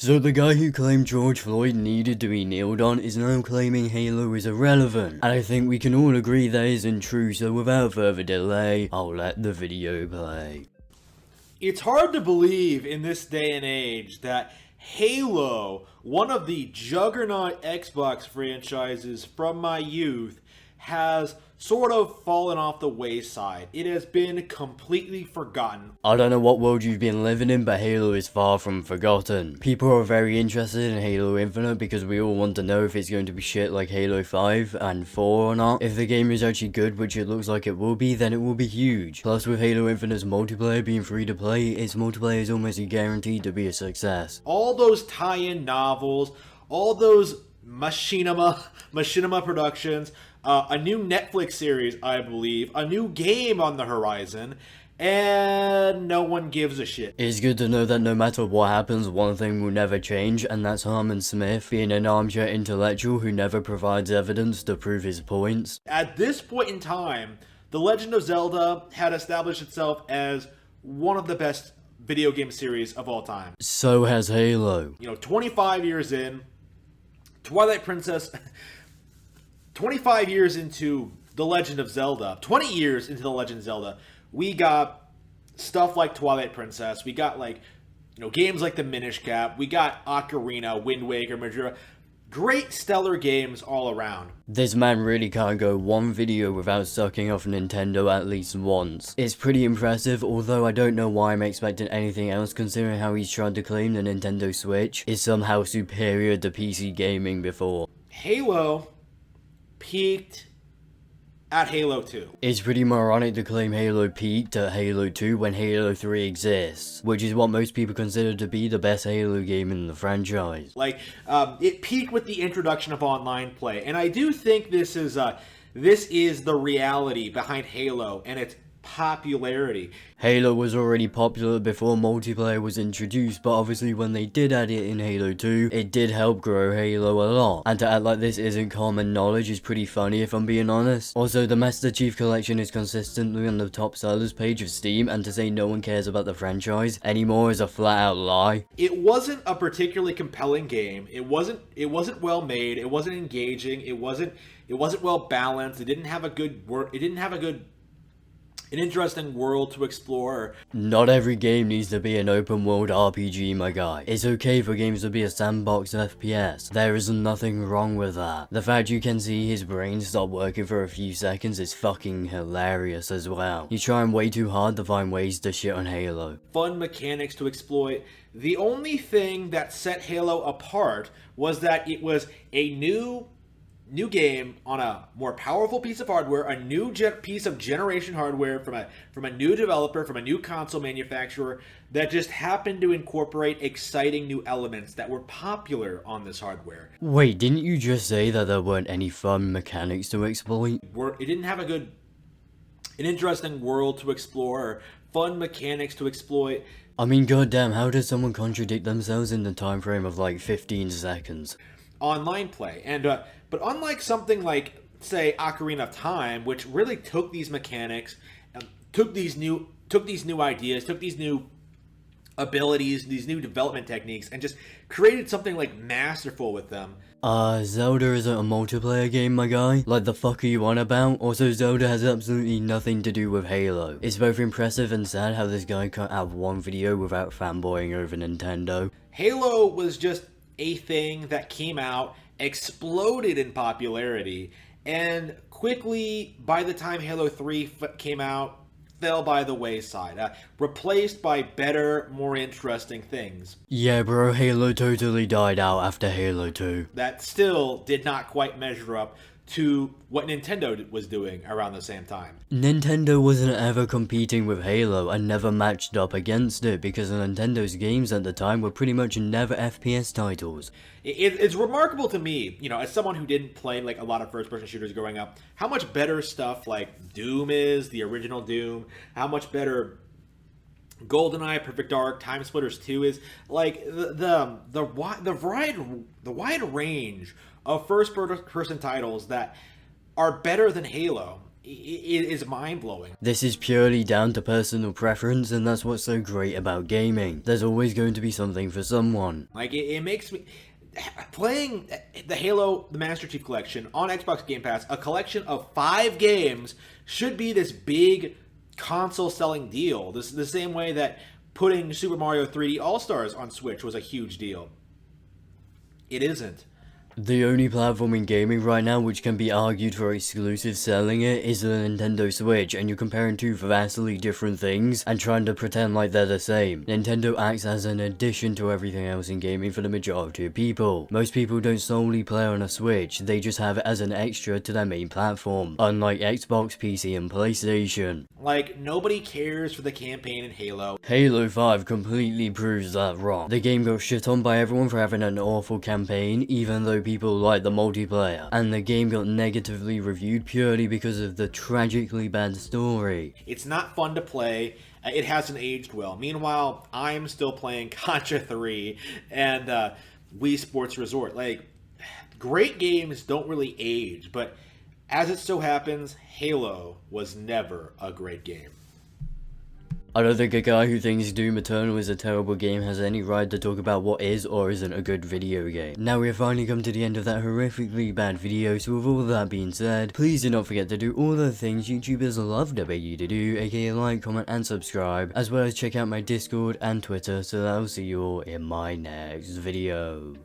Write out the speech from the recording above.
So the guy who claimed George Floyd needed to be kneeled on is now claiming Halo is irrelevant. And I think we can all agree that isn't true, so without further delay, I'll let the video play. It's hard to believe in this day and age that Halo, one of the juggernaut Xbox franchises from my youth, has sort of fallen off the wayside. It has been completely forgotten. I don't know what world you've been living in, but Halo is far from forgotten. People are very interested in Halo Infinite because we all want to know if it's going to be shit like Halo 5 and 4 or not. If the game is actually good, which it looks like it will be, then it will be huge. Plus with Halo Infinite's multiplayer being free to play, its multiplayer is almost guaranteed to be a success. All those tie-in novels, all those machinima productions, a new Netflix series, I believe, a new game on the horizon, and no one gives a shit. It's good to know that no matter what happens, one thing will never change, and that's Harman Smith being an armchair intellectual who never provides evidence to prove his points. At this point in time, The Legend of Zelda had established itself as one of the best video game series of all time. So has Halo. 25 years in, Twilight Princess... 25 years into The Legend of Zelda, 20 years into The Legend of Zelda, we got stuff like Twilight Princess, we got games like the Minish Cap, we got Ocarina, Wind Waker, Majora. Great stellar games all around. This man really can't go one video without sucking off Nintendo at least once. It's pretty impressive, although I don't know why I'm expecting anything else considering how he's tried to claim the Nintendo Switch is somehow superior to PC gaming before. Halo peaked at Halo 2. It's pretty moronic to claim Halo peaked at Halo 2 when Halo 3 exists, which is what most people consider to be the best Halo game in the franchise. It peaked with the introduction of online play, and I do think this is the reality behind Halo and its popularity. Halo was already popular before multiplayer was introduced, but obviously when they did add it in Halo 2, it did help grow Halo a lot. And to act like this isn't common knowledge is pretty funny if I'm being honest. Also, the Master Chief Collection is consistently on the top sellers page of Steam, and to say no one cares about the franchise anymore is a flat out lie. It wasn't a particularly compelling game. It wasn't well made. It wasn't engaging. It wasn't well balanced. It didn't have a good an interesting world to explore. Not every game needs to be an open world RPG, my guy. It's okay for games to be a sandbox FPS. There is nothing wrong with that. The fact you can see his brain stop working for a few seconds is fucking hilarious as well. He's trying way too hard to find ways to shit on Halo. Fun mechanics to exploit. The only thing that set Halo apart was that it was a new game on a more powerful piece of hardware, a new piece of generation hardware from a new developer, from a new console manufacturer that just happened to incorporate exciting new elements that were popular on this hardware. Wait, didn't you just say that there weren't any fun mechanics to exploit? It didn't have an interesting world to explore, or fun mechanics to exploit. I mean, goddamn, how does someone contradict themselves in the time frame of like 15 seconds? Online play, but unlike something like, say, Ocarina of Time, which really took these mechanics, took these new ideas, took these new abilities, these new development techniques, and just created something like masterful with them. Zelda isn't a multiplayer game, my guy. Like, the fuck are you on about? Also, Zelda has absolutely nothing to do with Halo. It's both impressive and sad how this guy can't have one video without fanboying over Nintendo. Halo was just a thing that came out, exploded in popularity, and quickly, by the time Halo 3 came out, fell by the wayside, replaced by better, more interesting things. Yeah, bro, Halo totally died out after Halo 2. That still did not quite measure up to what Nintendo was doing around the same time. Nintendo wasn't ever competing with Halo and never matched up against it because Nintendo's games at the time were pretty much never FPS titles. It's remarkable to me, as someone who didn't play like a lot of first-person shooters growing up, how much better stuff like Doom is, the original Doom, how much better GoldenEye, Perfect Dark, Time Splitters 2 is. Like the wide range of first-person titles that are better than Halo is mind-blowing. This is purely down to personal preference, and that's what's so great about gaming. There's always going to be something for someone. Like, it makes me... Playing the Halo the Master Chief Collection on Xbox Game Pass, a collection of 5 games, should be this big console-selling deal. This is the same way that putting Super Mario 3D All-Stars on Switch was a huge deal. It isn't. The only platform in gaming right now which can be argued for exclusive selling it is the Nintendo Switch, and you're comparing two vastly different things and trying to pretend like they're the same. Nintendo acts as an addition to everything else in gaming for the majority of people. Most people don't solely play on a Switch, they just have it as an extra to their main platform, unlike Xbox, PC, and PlayStation. Like, nobody cares for the campaign in Halo. Halo 5 completely proves that wrong. The game got shit on by everyone for having an awful campaign, even though people like the multiplayer, and the game got negatively reviewed purely because of the tragically bad story. It's not fun to play. It hasn't aged well. Meanwhile, I'm still playing Contra 3 and Wii Sports Resort. Like, great games don't really age, but as it so happens, Halo was never a great game. I don't think a guy who thinks Doom Eternal is a terrible game has any right to talk about what is or isn't a good video game. Now we have finally come to the end of that horrifically bad video, so with all that being said, please do not forget to do all the things YouTubers love to beg you to do, aka like, comment, and subscribe, as well as check out my Discord and Twitter, so that I'll see you all in my next video.